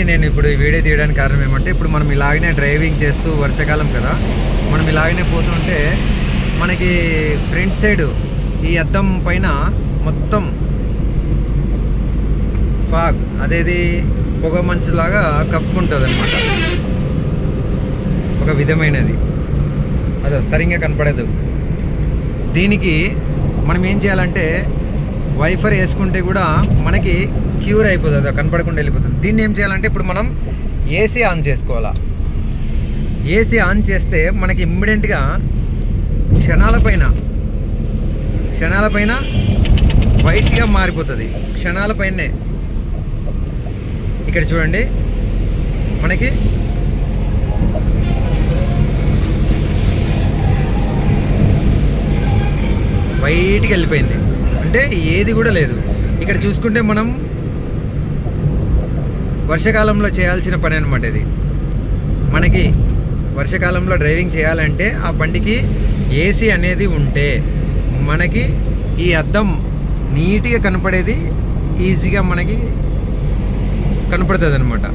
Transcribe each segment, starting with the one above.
నేను ఇప్పుడు ఈ వీడియో తీయడానికి కారణం ఏమంటే, ఇప్పుడు మనం ఇలాగనే డ్రైవింగ్ చేస్తూ వర్షాకాలం కదా, మనం ఇలాగనే పోతుంటే మనకి ఫ్రంట్ సైడ్ ఈ అద్దం పైన మొత్తం ఫాగ్ అదేది పొగ మంచులాగా కప్పుకుంటుంది అనమాట. ఒక విధమైనది అది సరిగ్గా కనపడదు. దీనికి మనం ఏం చేయాలంటే వైఫర్ వేసుకుంటే కూడా మనకి క్యూర్ అయిపోతుంది, అది కనపడకుండా వెళ్ళిపోతుంది. దీన్ని ఏం చేయాలంటే ఇప్పుడు మనం ఏసీ ఆన్ చేసుకోవాలా. ఏసీ ఆన్ చేస్తే మనకి ఇమ్మీడియట్గా క్షణాల పైన వైట్గా మారిపోతుంది. క్షణాల పైనే ఇక్కడ చూడండి మనకి వైట్గా వెళ్ళిపోయింది, అంటే ఏది కూడా లేదు. ఇక్కడ చూసుకుంటే మనం వర్షాకాలంలో చేయాల్సిన పని అనమాట ఇది. మనకి వర్షాకాలంలో డ్రైవింగ్ చేయాలంటే ఆ బండికి ఏసీ అనేది ఉంటే మనకి ఈ అద్దం నీట్గా కనపడేది, ఈజీగా మనకి కనపడుతుంది అనమాట.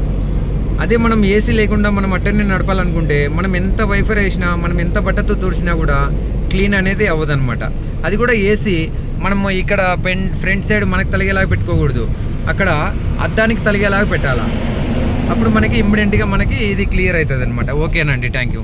అదే మనం ఏసీ లేకుండా మనం అట్టనే నడపాలనుకుంటే మనం ఎంత వైఫర్ వేసినా, మనం ఎంత బట్టతో తుడిచినా కూడా క్లీన్ అనేది అవ్వదన్నమాట. అది కూడా ఏసీ మనం ఇక్కడ ఫ్రంట్ సైడ్ మనకు తలిగేలాగా పెట్టుకోకూడదు, అక్కడ అద్దానికి తలిగేలాగా పెట్టాలా. అప్పుడు మనకి ఇమ్మీడియట్గా మనకి ఇది క్లియర్ అవుతుంది అనమాట. ఓకేనండి, థ్యాంక్ యూ.